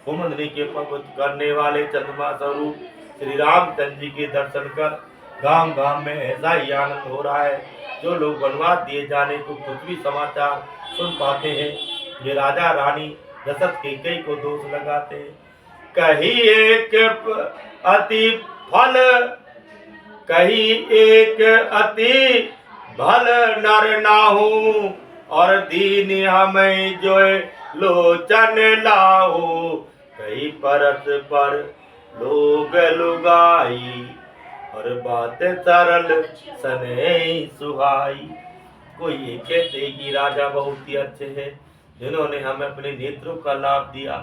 कुमुदनी के पवित्र करने वाले चंद्रमा स्वरूप श्री रामचंद्र जी के दर्शन कर गांव गांव में ऐसा ही आनंद हो रहा है। जो लोग वनवास दिए जाने को कुछ भी समाचार सुन पाते हैं, ये राजा रानी दशरथ कैकेयी को दोष लगाते हैं। कहीं एक अति फल, कहीं एक अति भल नर नाहू, और दीन हमें जो लोचन लाहू। कहीं परस पर लोग लुगाई, और बात सरल सने सुहाई। कोई ये कहते कि राजा बहुत ही अच्छे हैं, जिन्होंने हमें अपने नेत्रों का लाभ दिया।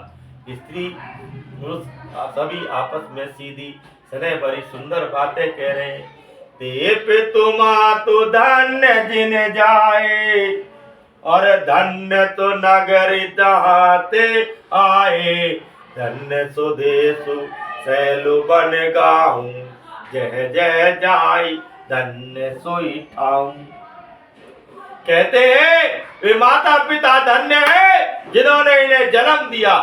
स्त्री पुरुष सभी आपस में सीधी सने बड़ी सुंदर बातें कह रहे हैं। देव तुमा तो धन्य जिन जाए, और धन्य तो नगर दहाते आए। धन्य सुदेशु सैलु बन गाऊं, जय जय जाई धन्य सोई ठाऊं। कहते हैं वे माता पिता धन्य है जिन्होंने इन्हें जन्म दिया।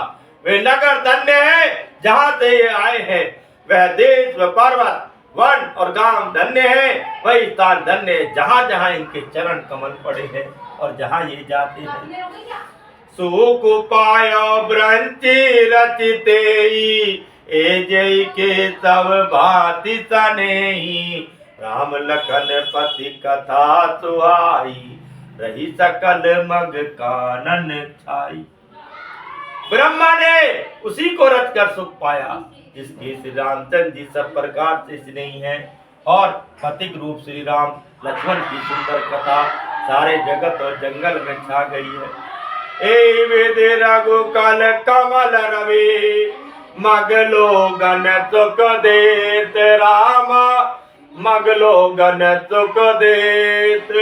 वे नगर धन्य है जहां से ये आए हैं। वह देश व पर्वत वन और गांव धन्य है। वही स्थान धन्य है जहां जहां इनके चरण कमल पड़े हैं और जहां ये जाते हैं। सुख पायो ब्रंची रचिते, ए जय के सब भांति सनेही। राम लखन पति कथा सुहाई, रही सकल मग कानन छाई। ब्रह्मा ने उसी को रच कर सुख पाया जिसके श्री रामचंद्र जी सब प्रकार से स्नेही हैं। और पथिक रूप श्री राम लक्ष्मण की सुंदर कथा सारे जगत और जंगल में छा गई है। ए वेद रघुकुल कमल रवि, मगलो गण सुख देत राम। मगलो गण सुख देत,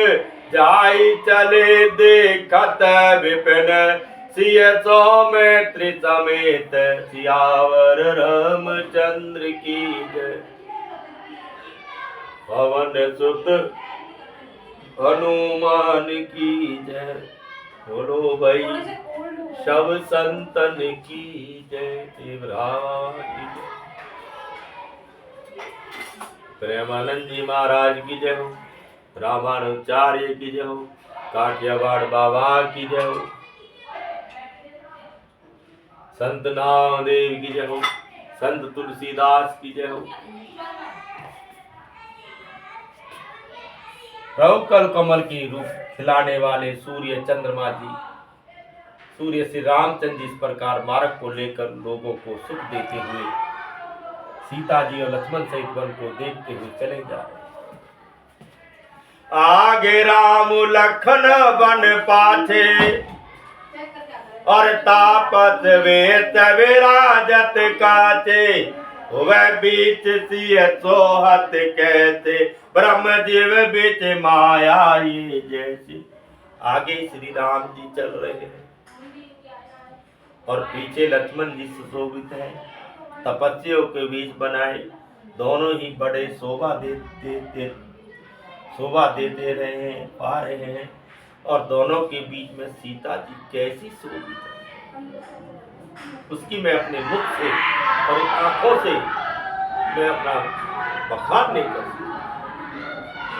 जाई चले देखत विपिन। सिय सौमित्र समेत, सियावर रामचंद्र की जय। पवन सुत हनुमान की जय। बोलो भाई सब संतन की जय। देवराज की जय। प्रेमानंद जी महाराज की जय हो। रामानुचार्य की जय हो। काठियावाड़ बाबा की जय हो। संत नामदेव की जय हो। संत तुलसीदास की जय हो। रघुकुल कमल की रूप खिलाने वाले सूर्य चंद्रमा जी, सूर्य श्री रामचंद्र जी इस प्रकार मार्ग को लेकर लोगों को सुख देते हुए सीता जी और लक्ष्मण सहित वन को देखते हुए चले जा रहे। आगे राम लखन वन पाछे, और तापस वेत विराजत काचे। वह बीच सिय सोहत कैसे, ब्रह्म जीव बीच माया ये जैसे। आगे श्री राम जी चल रहे हैं और पीछे लक्ष्मण जी सुशोभित हैं। तपस्वियों के बीच बनाए दोनों ही बड़े शोभा देते रहे हैं, पा रहे हैं। और दोनों के बीच में सीता जी कैसी शोभित है, उसकी मैं अपने मुख से और आंखों से मैं अपना बखान नहीं कर सकता।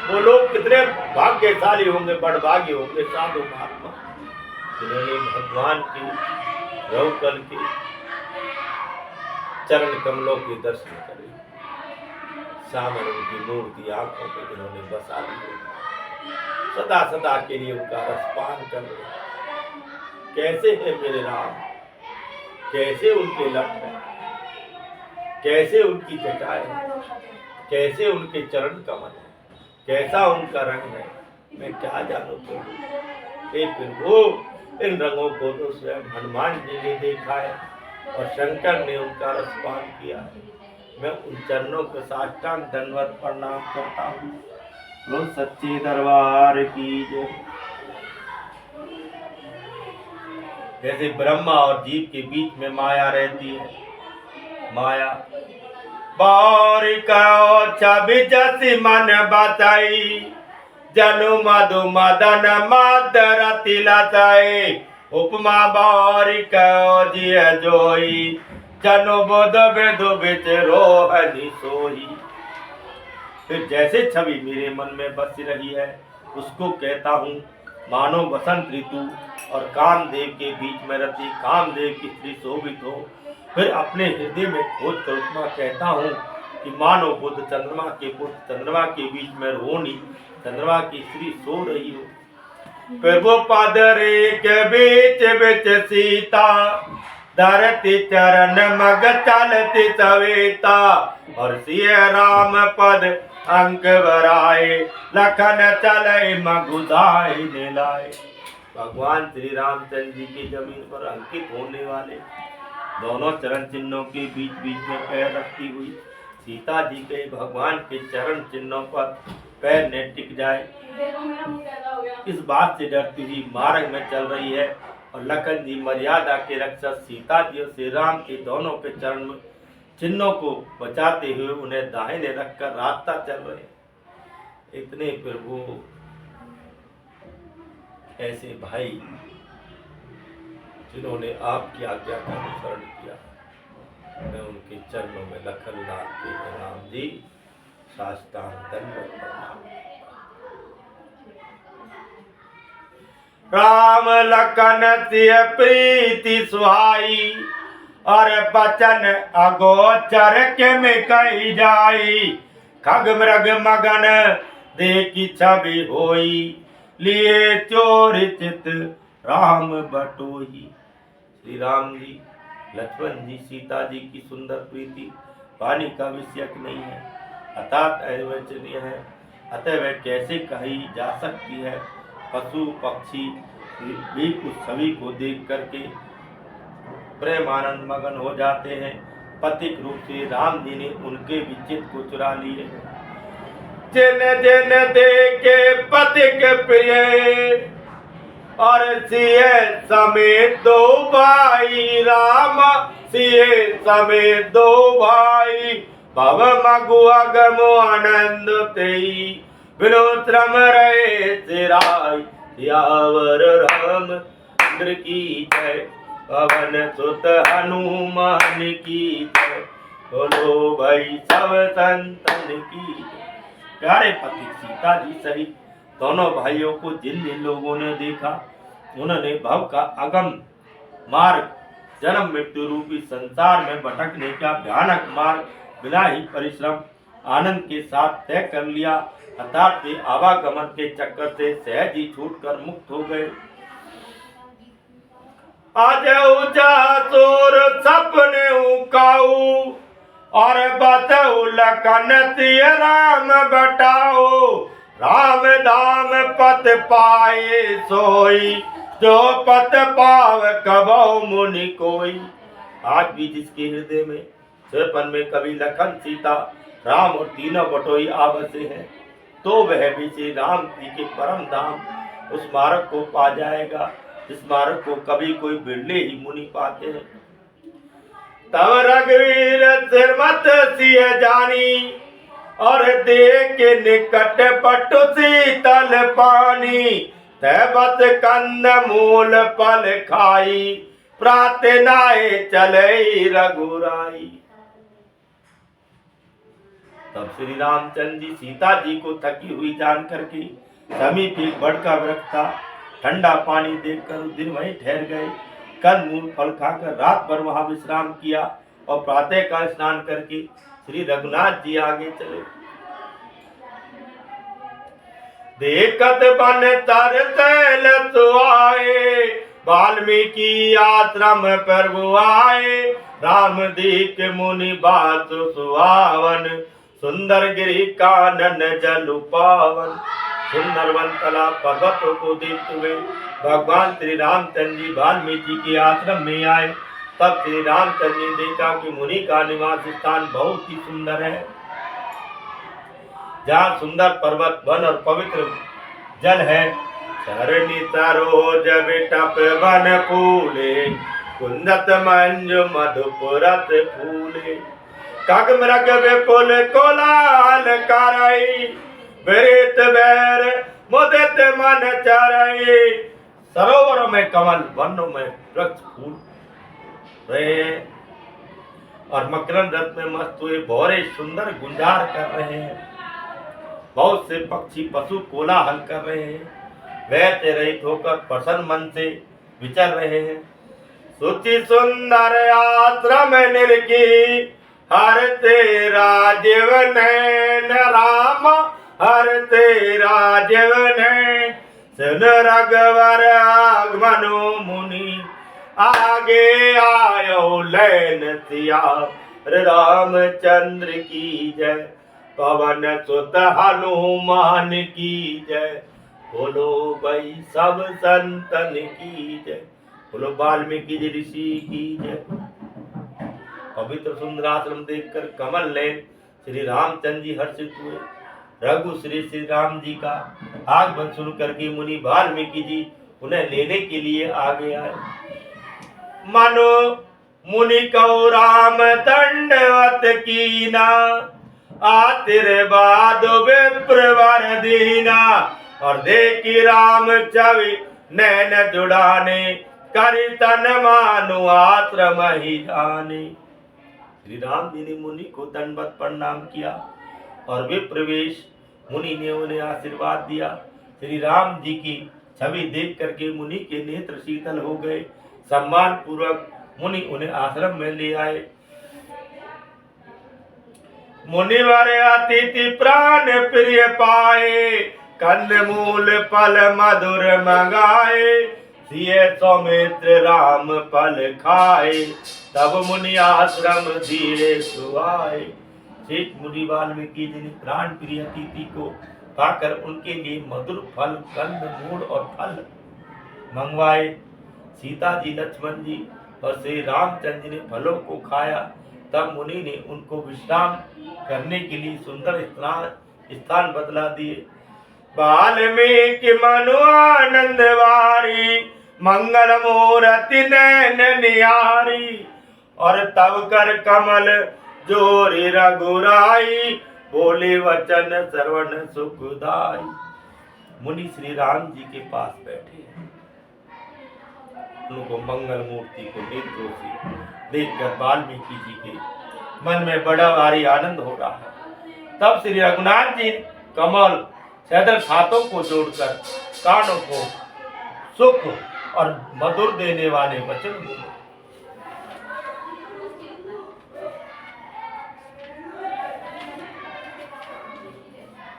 वो लोग कितने भाग्यशाली होंगे, बड़भागी होंगे साधु महात्मा, जिन्होंने भगवान की रघुकुल के चरण कमलों के दर्शन करे। सामने उनकी मूर्ति आंखों में जिन्होंने बसा ली, सदा सदा के लिए उनका रसपान कर रहे। कैसे है मेरे राम, कैसे उनके लक्ष्य, कैसे उनकी जटाएं, कैसे उनके चरण कमल, कैसा उनका रंग है, मैं क्या जानू प्रभु। हे प्रभु, इन रंगों को तो स्वयं हनुमान जी ने देखा है और शंकर ने उनका रसपान किया है। मैं उन चरणों के साष्टांग दंडवत प्रणाम करता हूँ। लो सच्चे दरबार की जय। जैसे ब्रह्मा और जीव के बीच में माया रहती है, माया बारिका छवि जसी मन बताई। जनु मधु मदन मदर तिलताए, उपमा बारिक जिय जोई, जनु बुध विदु बिच रोहनी सोई। फिर जैसे छवि मेरे मन में बस रही है उसको कहता हूँ, मानो बसंत ऋतु और कामदेव के बीच में रति कामदेव की स्त्री शोभित हो। फिर अपने हृदय में खोज कर उपमा कहता हूँ कि मानो बुध चंद्रमा के पुत्र चंद्रमा के बीच में रोनी चंद्रमा की स्त्री सो रही हो। फिर वो पादरे के बीच बिच सीता, धरती चरण मग चलती सवेता, और सिय राम पद अंक बराए, लखन चले मगुदाई ने लाए। भगवान श्री रामचंद्र जी की जमीन पर अंकित होने वाले दोनों चरण चिन्हों के बीच बीच में पैर रखती हुई सीता जी के भगवान के चरण चिन्हों पर पैर न टिक जाए, इस बात से डरती हुई मार्ग में चल रही है। और लखन जी मर्यादा के रक्षक सीता जी और श्री राम के दोनों के चरण में चिन्हों को बचाते हुए उन्हें दाहिने रखकर रास्ता चल रहे। इतने फिर वो ऐसे भाई जिन्होंने आपकी आज्ञा का अनुसरण किया, मैं उनके चरणों में लखन लाल के राम जी साष्टांग दंडवत प्रणाम। राम लखन सिय प्रीति सुहाई, और बचन अगोचर के में कही जाई, खग मृग मगन देखी छवि होई, लिए चोर चित राम बटोई। श्री राम जी लक्ष्मण जी सीता जी की सुंदर प्रीति वाणी का विषय नहीं है, अर्थात अनिर्वचनीय है, अतः वह कैसे कही जा सकती है। पशु पक्षी भी उस छवि को देख करके प्रेम आनंद मगन हो जाते हैं। पथिक रूप से राम जी ने उनके विचित को चुरा लिए। जिन जिन देखे पथिक प्रिय, और सिय समेत दो भाई, राम सिय समेत दो भाई, भव मगु अगम आनंद तेई, बिनो श्रम रहे सिराय, सियावर रामचंद्र की जय, पवन सुत हनुमान की जय, बोलो भाई सब संतन की जय। प्यारे पति सीता जी सहित दोनों भाइयों को जिन जिन लोगों ने देखा, उन्होंने भव का अगम मार्ग जन्म मृत्यु रूपी संसार में भटकने का भयानक मार्ग बिना ही परिश्रम आनंद के साथ तय कर लिया, अर्थात वे आवागमन के चक्कर से सहज ही छूटकर मुक्त हो गए। आज ऊंचा चोर सपने उकाऊ, और बतऊ लखन सिय राम बटाओ, राम धाम पत पाए सोई, जो पत पाव कबहु मुनि कोई। आज भी जिसके हृदय में स्वपन में कभी लखन सीता राम और तीनों बटोई आबसे हैं, तो वह भी श्री राम जी के परम धाम उस मार्ग को पा जाएगा जिस मार्ग को कभी कोई बिरले ही मुनि पाते हैं। तब रघुवीर सिरमत सिय जानी, और देख के निकट पटु शीतल पानी, तबत कंद मूल फल खाई, प्रार्थनाए चले रघुराई। तब श्री रामचंद्र जी सीता जी को थकी हुई जान करके समीप एक बड़ का वृक्ष था, ठंडा पानी देखकर उस दिन वहीं ठहर गए। कंद मूल फल खाकर रात भर वहां विश्राम किया और प्रातः काल स्नान करके श्री रघुनाथ जी आगे चले। देखत बन तर तैल सुआए, वाल्मीकि आश्रम पर वो आए, राम दीक मुनि बात सुहावन, सुंदर गिरि कानन जल पावन। सुंदर वनतला पर्वतों को देखते हुए भगवान श्री रामचंद्र जी वाल्मीकि के आश्रम में आए। तब श्री रामचंद्र जी ने देखा कि मुनि का निवास स्थान बहुत ही सुंदर है, जहाँ सुंदर पर्वत वन और पवित्र जल है। चरणी सरोज विटप वन फूले, कुंदत मंजु मधुपुरत फूले, कग मृग विपुल कोलाहल करई, विरित बैर मुदित मन चरई, सरोवरों में कमल, वनों में वृक्ष फूल रहे हैं और मकरंद रथ में मस्त हुए भौरे सुंदर गुंजार कर रहे हैं। बहुत से पक्षी पशु कोलाहल कर रहे हैं, वह रहित होकर प्रसन्न मन से विचर रहे हैं। सुचि सुंदर आश्रम निरखी हर तेरा जीवन राम, हर तेरा जीवन सुन रघुवर आगमनो मुनि, आगे आयो लैन सिया रामचंद्र की जय, पवन सुत हनुमान की जय, बोलो भाई सब संतन की जय, बोलो वाल्मीकि जी ऋषि की जय। पवित्र सुंदर आश्रम देखकर कमल नयन श्री रामचंद्र जी हर्षित हुए। रघु श्री राम जी का आगमन सुन करके मुनि वाल्मीकि जी उन्हें लेने के लिए आगे आए। मनो मुनि कौ राम दंडवत कीना, आशीर्वाद विप्रवर दीना, और देखी राम छवि नैन जुड़ाने, करि तन मानु आश्रम ही जाने। श्री राम जी ने मुनि को दंडवत प्रणाम किया और विप्रवेश मुनि ने उन्हें आशीर्वाद दिया। श्री राम जी की छवि देख करके मुनि के नेत्र शीतल हो गए। सम्मान पूर्वक मुनि उन्हें आश्रम में ले आए। मुनिवर अतिथि प्राण प्रिय पाए, कंद मूल फल मधुर मंगाए, सिए सौमित्र राम फल खाए, तब मुनि आश्रम धीरे सुआए। शेष मुनि वाल्मीकि जी ने प्राण प्रिय अतिथि को पाकर उनके लिए मधुर फल, कंद मूल और फल मंगवाए। सीता जी, लक्ष्मण जी और श्री रामचंद्र जी ने फलों को खाया। तब मुनि ने उनको विश्राम करने के लिए सुंदर स्थान बतला दिए। वाल्मीकि मनु आनंद वारी, मंगल मूर्ति नैन निहारी, और तब कर कमल जोरी रघुराई, बोले वचन श्रवण सुखदाई। मुनि श्री राम जी के पास बैठे, उनको मंगल मूर्ति को नेत्रों से देखकर वाल्मीकि जी के मन में बड़ा भारी आनंद हो रहा है। तब श्री रघुनाथ जी कमल सैदर हाथों को जोड़कर कानों को सुख और मधुर देने वाले वचन बोले।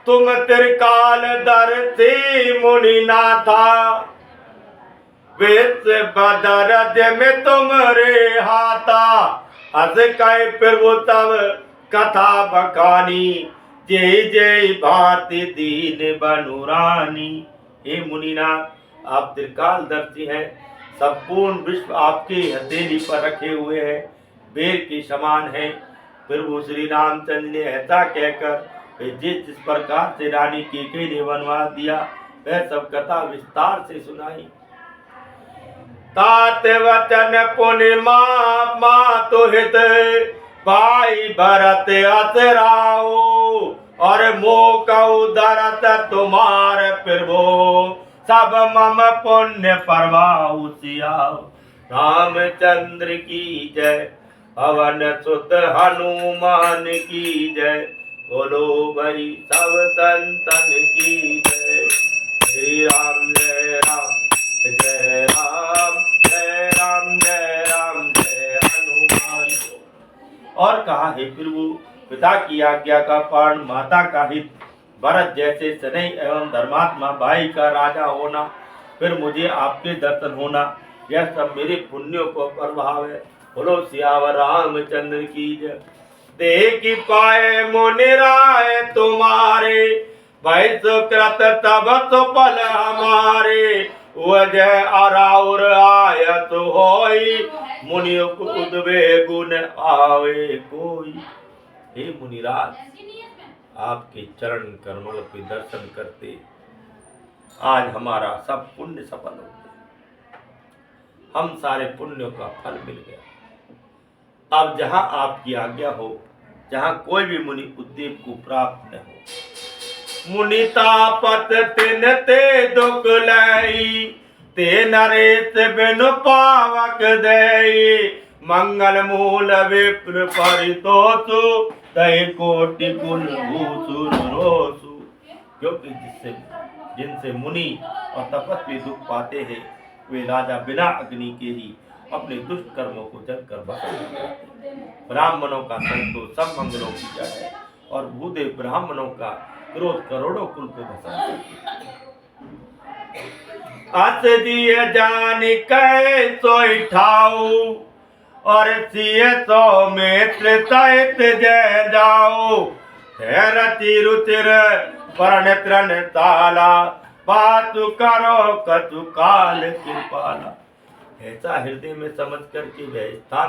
तुम त्रिकाल दर्शी मुनि नाथा, वेद बदरज में तुमरे हाथा, अस कह प्रभु तब कथा बखानी, जय जय भांति दीन बनुरानी। हे मुनिनाथ, आप त्रिकालदर्शी हैं, संपूर्ण विश्व आपके हथेली पर रखे हुए हैं, बेर के समान है। प्रभु श्री रामचंद्र ने ऐसा कहकर जिस प्रकार से रानी कैकेयी ने वनवास दिया, वह सब कथा विस्तार से सुनाई। तात वचन पुनि मातु हित, भाई भरत असराओ, और मोकऊ दरत तुम्हार प्रभु, सब मम पुण्य परवाहु सियाओ। रामचंद्र की जय, पवन सुत हनुमान की जय, बोलो भाई सब संतन की जय। श्री राम जय राम, जय राम जय राम, जय राम जय हनुमान। और कहा, हे प्रभु, पिता की आज्ञा का पालन, माता का हित, भरत जैसे स्नेही एवं धर्मात्मा भाई का राजा होना, फिर मुझे आपके दर्शन होना, यह सब मेरे पुण्यों को प्रभाव है। बोलो सियावर रामचंद्र की जय। देख पाए मुनि राय तुम्हारे, भाई सुकृत तब सुफल हमारे, वजह अराउर आयत होई, मुनि उद्वे गुण आवे कोई। हे मुनिराज, आपके चरण कमल के दर्शन करते आज हमारा सब पुण्य सफल हो गया, हम सारे पुण्यों का फल मिल गया। अब जहां आपकी आज्ञा हो, जहां कोई भी मुनि उद्देव को प्राप्त न हो। मुनि तापत तिन ते दुख लाई, ते नरेश बिनु पावक देई मंगल मूल विप्र परितोषु तय कोटि कुल भूसुर रोसु। क्योंकि जिनसे मुनि और तपस्वी दुख पाते हैं वे राजा बिना अग्नि के ही अपने दुष्ट कर्मों को जलकर भस्म कर देते हैं। ब्राह्मणों का संतोष सब मंगलों की जड़ है और भूदेव ब्राह्मणों का क्रोध करोड़ों कुल को भस्म कर देता है। अस दिए जान कै सोई ठाऊ और सिए तो मित्र तैत जय जाओ रति रुचिर परनेत्रन ताला बातु करो कतु काल कृपाला। ऐसा हृदय में समझ करके वह स्थान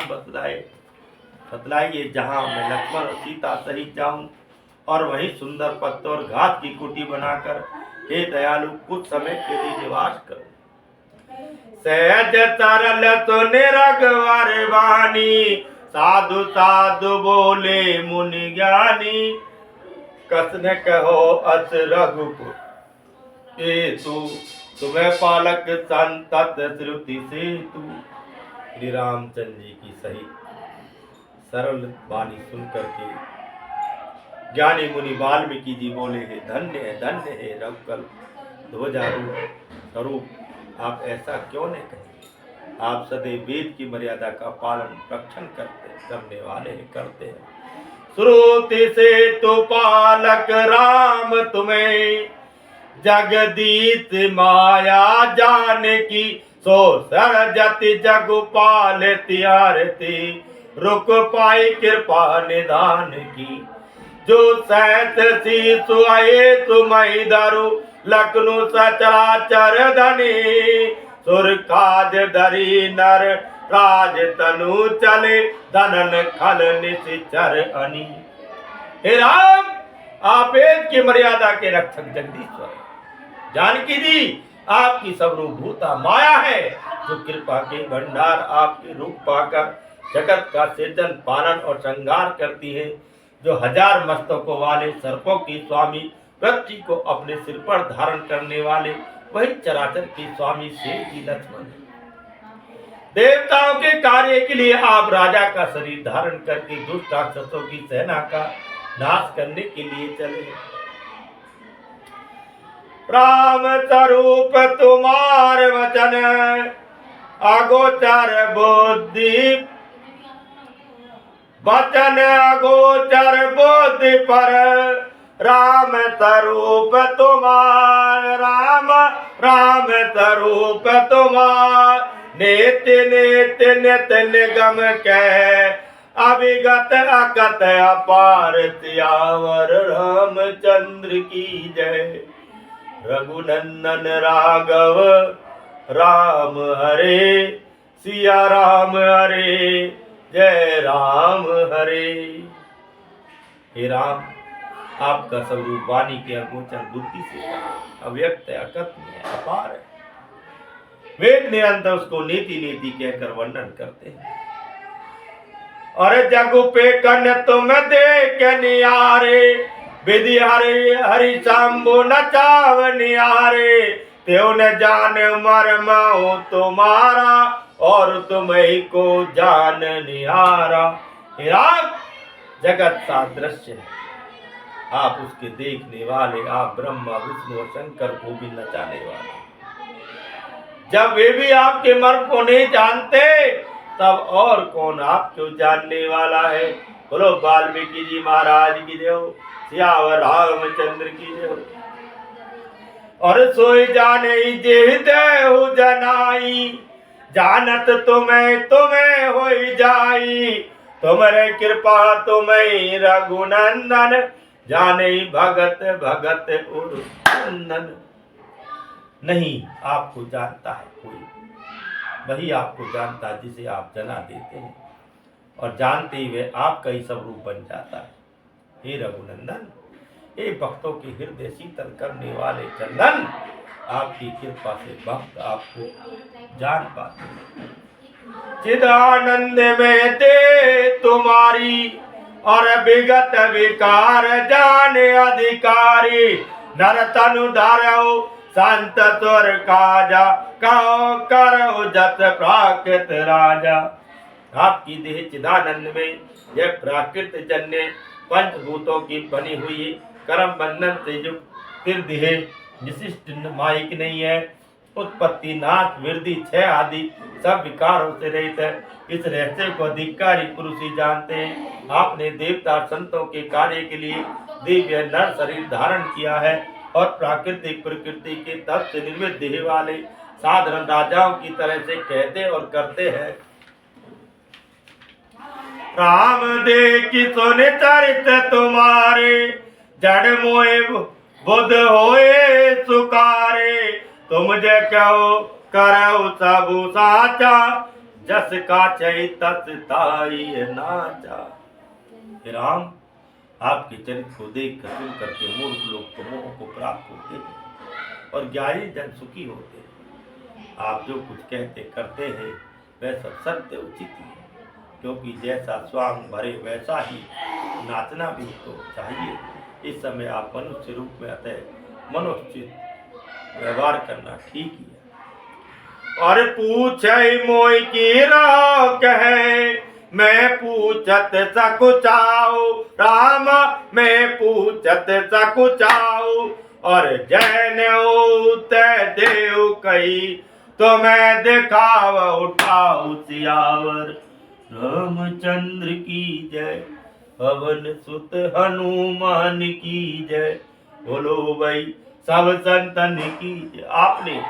बतलाइए जहाँ मैं लक्ष्मण और सीता सहित जाऊं और वहीं सुंदर पत्तों और घास की कुटी बनाकर हे दयालु कुछ समय के लिए निवास करो। सहज तरल तो निरगवर वाणी साधु साधु बोले मुनि ज्ञानी कसने कहो अस रघुकुल तू तुम्हें पालक संतत श्रुति से तू। श्री रामचंद्र जी की सही सरल वाणी सुनकर के ज्ञानी मुनि वाल्मीकि जी बोले है धन्य है रघुकुल ध्वजा स्वरूप आप ऐसा क्यों नहीं कहेंगे। आप सदैव वेद की मर्यादा का पालन रक्षण करने वाले करते हैं। श्रुति से तो पालक राम तुम्हें जगदीत माया जान की सो सरजति जग पाल त्यारती रुक पाई कृपा निधान की। जो सहत शीशु आए तुम्हें धरु लखनु सचराचर धनी सुर काज धरी नर राज तनु चले धनन खल निश्चर अनी। हे राम आप वेद की मर्यादा के रक्षक जगदीश्वर जानकी जी आपकी सर्वभूता माया है जो कृपा के भंडार आपके रूप पाकर जगत का सृजन पालन और श्रृंगार करती है। जो हजार मस्तकों वाले सर्पों की स्वामी पृथ्वी को अपने सिर पर धारण करने वाले वही चराचर के स्वामी शेष जी लक्ष्मण है। देवताओं के कार्य के लिए आप राजा का शरीर धारण करके दुष्ट राक्षसों की सेना का नाश करने के लिए चले। राम स्वरूप तुम्हार वचन अगोचर बुद्धि वचन अगोचर बुद्धि पर राम स्वरूप तुम्हार राम स्वरूप तुम्हार नित्य नित्य नित्य निगम के अविगत अकत अपार सियावर रामचंद्र की जय। रघुनंदन राघव राम हरे सिया राम हरे जय राम हरे। हे राम आपका स्वरूप वाणी के अगोचर बुद्धि से अव्यक्त है अकथनीय है अपार है। वेद निरंतर उसको नीति नीति कहकर वर्णन करते हैं। और जगु पे कन तुम देख नियारे विधि हरि हरि शंभु नचाव नियारे त्यो न जान मर्म तुम्हारा और तुम्हें को जान निहारा। हे राम जगत सादृश्य है आप उसके देखने वाले आप ब्रह्मा विष्णु और शंकर को भी नचाने वाले। जब वे भी आपके मर्म को नहीं जानते तब और कौन आपको जानने वाला है। बोलो वाल्मीकि जी महाराज की जय हो सियावर रामचंद्र की जय हो। और सोई जाने देहु जनाई जानत तुम्हें होई जाई तुम्हारे कृपा तुम्हें रघुनंदन जाने भगत भगत और नंदन। नहीं आपको जानता है कोई वही आपको जानता है जिसे आप जना देते हैं और जानते ही वे आपका ही स्वरूप बन जाता है। हे रघुनंदन हे भक्तों के हृदय शीतल करने वाले चंदन आपकी कृपा से भक्त आपको जान पाते हैं। चिदानंद में दे तुम्हारी और विगत विकार जाने अधिकारी नर तनु धारो संत सुर काजा कहो करो जत प्राकृत राजा। आपकी देह चिदानंद में यह प्राकृत जन्य पंचभूतों की बनी हुई कर्म बंधन से युक्त फिर देह विशिष्ट माइक नहीं है। उत्पत्ति नाश वृद्धि क्षय आदि सब विकारों से रहित है। इस रहस्य को अधिकारी पुरुष ही जानते हैं। आपने देवता संतों के कार्य के लिए दिव्य नर शरीर धारण किया है और प्राकृतिक प्रकृति के तत्व से निर्मित देह वाले साधारण राजाओं की तरह से कहते और करते हैं। राम दे की सुन चरित तुम्हारे जड़ मोए बुध होए सुकारे। तुम जे कहो करो सब साचा जस का चई तस ताई नाचा। राम आपके चरित्र को देख कर सुन करके मूर्ख लोग तो मोह को प्राप्त होते हैं और ज्ञानी जन सुखी होते हैं। आप जो कुछ कहते करते हैं वह सब सत्य उचित ही है, क्योंकि जैसा स्वांग भरे वैसा ही नाचना भी तो चाहिए। इस समय आप मनुष्य रूप में अतः मनुष्य व्यवहार करना ठीक ही है। और पूछे मोई की राव कहे मैं पूछत सकुचाऊ। राम मैं पूछत सकुचाऊ और जैन उतय देव कही तो मैं दिखाव उठाऊ सियावर। रामचंद्र की जय पवन सुत हनुमान की जय। बोलो भाई सब संतन की जय। आपने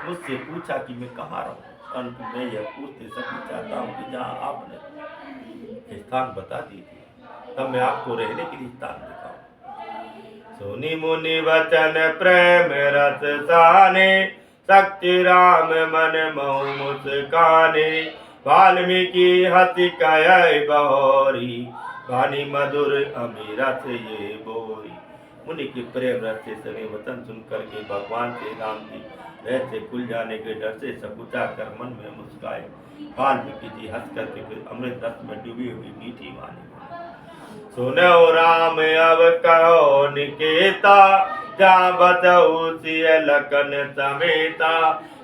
मुझसे पूछा कि मैं कहाँ रहूं, परंतु मैं यह पूछते सभी चाहता हूँ कि जहाँ आपने स्थान बता दी थी तब मैं आपको रहने के लिए स्थान दिखाऊं। सुनी मुनि वचन प्रेम रस साने शक्ति राम मन महु मुस्काने। वाल्मीकि हति कह बहोरी वाणी मधुर अमीरस ये बोरी। मुनि के प्रेम रस से सने वचन सुन करके भगवान श्री राम जी रह से खुल जाने के डर से सकुचा कर मन में मुस्काए। वाल्मीकि जी हंस करके फिर अमृत रस में डूबी हुई मीठी वाणी सुनो राम अब कहो निकेता। जहाँ बतऊ सिय लखन समेता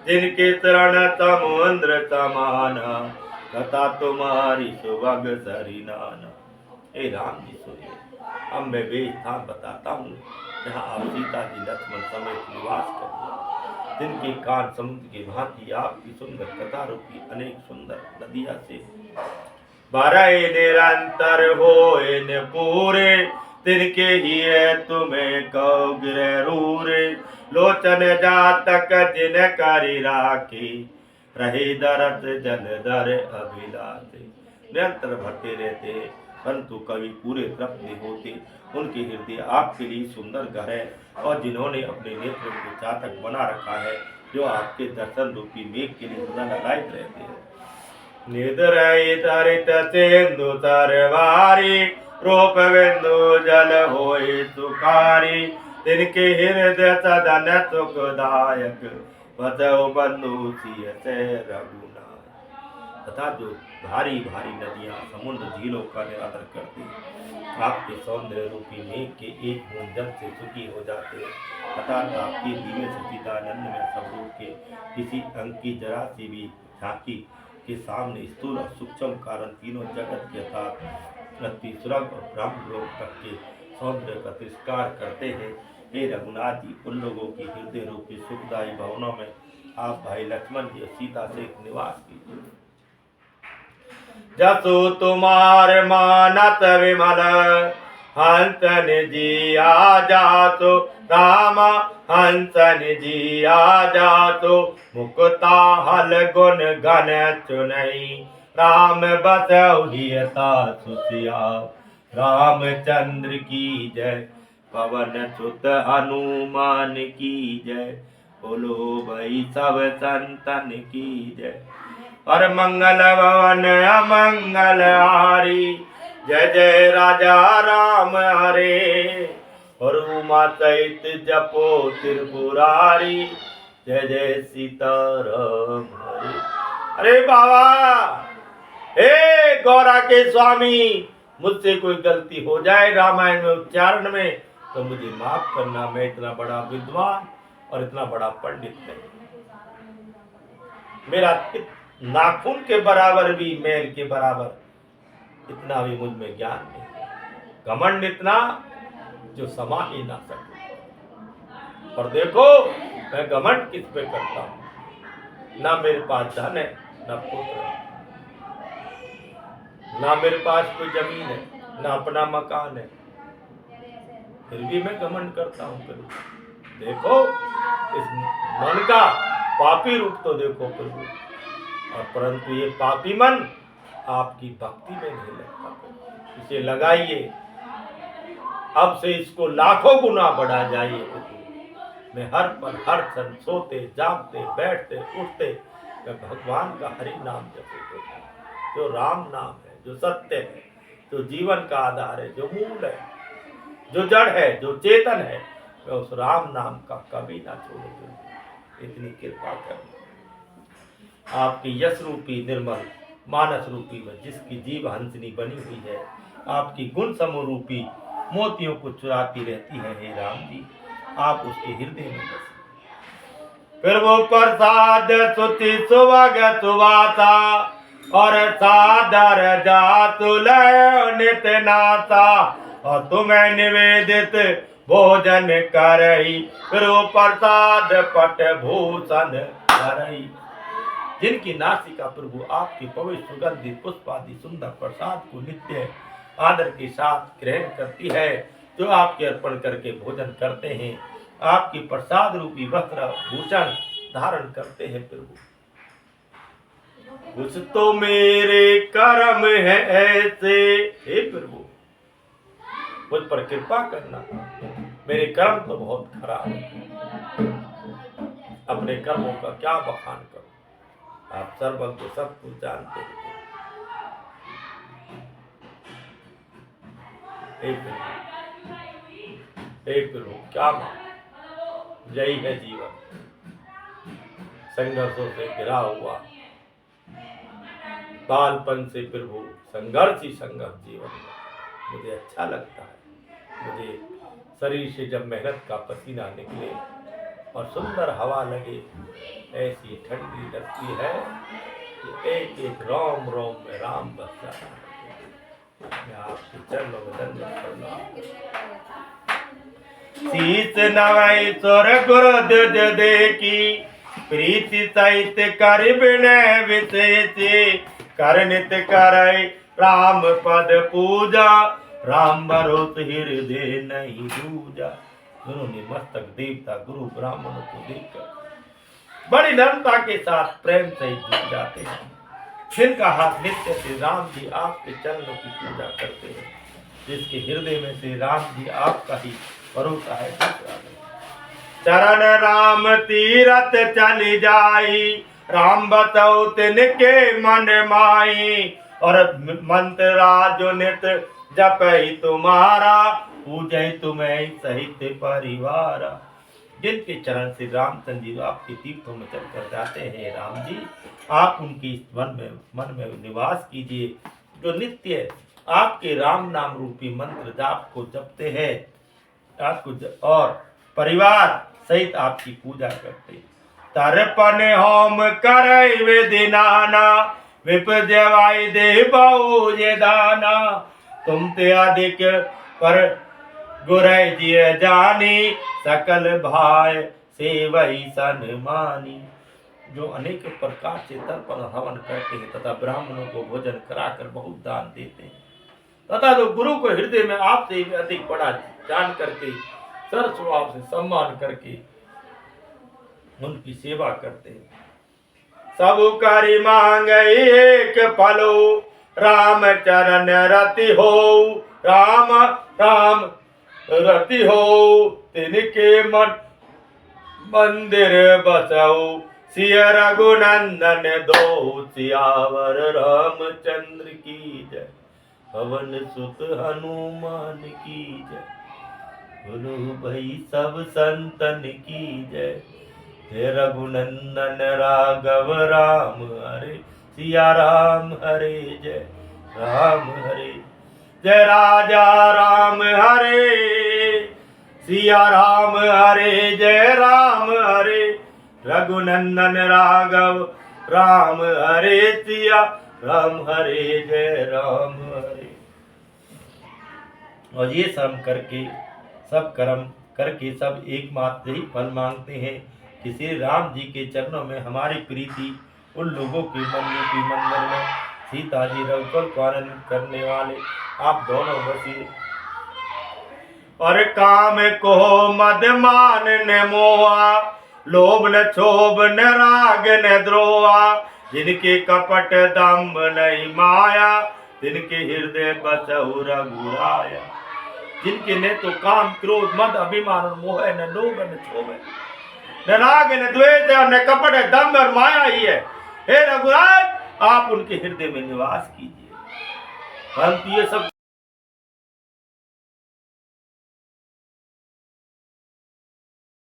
जिनके शरण समुद्र समाना कथा तुम्हारी सुभग सरिनाना। हे राम जी सुनिए, अब मैं वे स्थान बताता हूँ जहाँ आप सीता जी लक्ष्मण समेत निवास करें। जिनके कान समुद्र की भांति आपकी सुंदर कथा रूपी अनेक सुंदर नदियाँ से भरे निरंतर होए न पूरे। तिनके ही है तुम्हें कहो गिरे रूरे। लोचन जातक जिन करी राखी रहे दरत जल दर अभिलाषे। निरंतर भरते रहते परंतु कभी पूरे तृप्त नहीं होते। उनके हृदय आपके लिए सुंदर घर है और जिन्होंने अपने नेत्र को चातक बना रखा है, जो आपके दर्शन रूपी मेघ के लिए सदा लगाए रहते हैं। निद्रय तरित सिंधु तरवारी रूप बिंदु जल होए सुखारी। तिनके हृदय सदन सुखदायक बसो बंधु सिय से रघुनाथ। तथा जो भारी भारी नदियां समुद्र झीलों का निरादर करती आपके सौंदर्य रूपी मेघ के एक बूंद जल से सुखी हो जाते तथा आपके दिव्य सच्चिदानंद में सब रूप के किसी अंग की जरा सी भी झांकी के सामने स्थूल और सूक्ष्म कारण तीनों जगत के साथ अति सुलभ और ब्रह्म लोक तक के सौंदर्य का तिरस्कार करते हैं। हे रघुनाथ जी, उन लोगों की हृदय रूपी सुखदायी भवनों में आप भाई लक्ष्मण जी सीता से निवास कीजिए। जसो तुम्हार मानत विमल हंसन जी आ जातो। राम हंसन जी आ जातो मुक्ता हल गुण गण चुनई। राम बसहियता सुसिया रामचंद्र की जय। पवन सुत हनुमान की जय। बोलो भाई सब संतन की जय। और मंगल भवन अमंगल हारी जय जय राजा राम हरे। और उमा सहित जपो त्रिपुरारी जय जय सीताराम हरे। अरे बाबा, हे गौरा के स्वामी, मुझसे कोई गलती हो जाए रामायण में उच्चारण में तो मुझे माफ करना। मैं इतना बड़ा विद्वान और इतना बड़ा पंडित नहीं। मेरा नाखून के बराबर भी, मैल के बराबर इतना भी मुझ में ज्ञान नहीं। घमंड इतना जो समा ही ना सके। और देखो मैं घमंड किस पे करता हूं। ना मेरे पास धन है, ना पुत्र है, ना मेरे पास कोई जमीन है, ना अपना मकान है, फिर भी मैं घमंड करता हूं। प्रभु देखो इस मन का पापी रूप तो देखो प्रभु। और परंतु ये पापी मन आपकी भक्ति में नहीं लगता। इसे लगाइए, अब से इसको लाखों गुना बढ़ा जाइए प्रभु। मैं हर पल हर क्षण सोते जागते बैठते उठते मैं भगवान का हरि नाम जपते, जो राम नाम है, जो सत्य है, जो जीवन का आधार है, जो मूल है, जो जड़ है, जो चेतन है, मैं उस राम नाम का कभी ना छोड़ूंगा। इतनी कृपा कर आपकी यश रूपी निर्मल मानस रूपी में जिसकी जीव हंसनी बनी हुई है, आपकी गुण समूह रूपी मोतियों को चुराती रहती है। हे राम जी, आप उसके हृदय में बसे। फिर वो प्रसाद सुति सुभग सुवासा और सादर जातु लय नित नाता, और तुम्हें निवेदित भोजन करई, फिर वो प्रसाद पट भूषण करई। जिनकी नासिका प्रभु आपकी पवित्र सुगंधित पुष्प आदि सुंदर प्रसाद को नित्य आदर के साथ ग्रहण करती है, जो आपके अर्पण करके भोजन करते हैं, आपकी प्रसाद रूपी वस्त्र भूषण धारण करते हैं प्रभु। कुछ तो मेरे कर्म है ऐसे, हे प्रभु मुझ पर कृपा करना। मेरे कर्म तो बहुत खराब है, अपने कर्मों का क्या बखान करूं। आप सर्वज्ञ सब कुछ जानते हैं। एक प्रभु क्या मान, यही है जीवन, संघर्षों से घिरा हुआ बालपन से प्रभु संघर्ष ही संघर्ष जीवन में मुझे अच्छा लगता है। मुझे शरीर से जब मेहनत का पसीना निकले और सुंदर हवा लगे, ऐसी ठंडी लगती है कि एक एक रोम रोम में राम बस जाता है। मैं आपके चरणों में दंडवत करना। शीस नवै सुर गुरु द्विज देखी, प्रीति सहित कर विनय विशेष, कर नित करय राम पद पूजा, राम भरोस हृदय नहीं दूजा। दोनों ने मस्तक देवता गुरु ब्राह्मणों को देखकर बड़ी नम्रता के साथ प्रेम से झुक जाते हैं। जिनका हाथ नित्य श्री राम जी आपके चरणों की पूजा करते हैं, जिसके हृदय में श्री राम जी आपका ही भरोसा है, दूसरा नहीं। चरण राम तीरथ चली जाई, राम बतौ तिनके मन माई, और मंत्र राजो नित जपई तुम्हारा, पूजय तुम्हें सहित परिवार। जिनके चरण श्री रामचंद्र जी आपके तीर्थों में चलकर जाते हैं, राम जी आप उनकी मन में निवास कीजिए, जो नित्य आपके राम नाम रूपी मंत्र जाप को जपते हैं, आपको और परिवार सहित आपकी पूजा करते। तरपन होम करय विधिनाना, विपजवाई दे बहु ये दाना, तुम ते अधिक पर गुरय जिय जानी, सकल भाय सेवई सन्मानी। जो अनेक प्रकार से तर्पण हवन करते हैं तथा ब्राह्मणों को भोजन कराकर बहुत दान देते हैं, तथा जो गुरु को हृदय में आपसे अधिक बड़ा जान करके सर स्वभाव से सम्मान करके उनकी सेवा करते हैं। सब करि मांग एक फलो, राम चरण रति हो, राम राम रति हो, तिनके मन मंदिर बसऊ, सिय रघुनंदन दो, सियावर रामचंद्र की जय, पवन सुत हनुमान की जय, बोलो भाई सब संतन की जय। जय रघुनंदन राघव राम हरे, सिया राम हरे जय राम हरे, जय राजा राम हरे, सिया राम हरे जय राम हरे, रघुनंदन राघव राम हरे, सिया राम हरे जय राम हरे। और ये सब करके, सब कर्म करके सब एकमात्र ही फल मांगते हैं कि श्री राम जी के चरणों में हमारी प्रीति, उन लोगों के मन रूपी मंदिर में सीता जी रघुकुल को आनंद करने वाले आप दोनों बसे। और काम को मद मान न मोहा, लोभ न क्षोभ न राग न द्रोहा, जिनके कपट दम्भ नहीं माया, जिनके हृदय बसहु रघुराया। जिनके ने तो काम क्रोध मद अभिमान और मोह है, न लोभ न क्षोभ है, न राग न द्वेष है, और न कपट है, दम्भ और माया ही है। हे रघुराज, आप उनके हृदय में निवास कीजिए। परंतु ये सब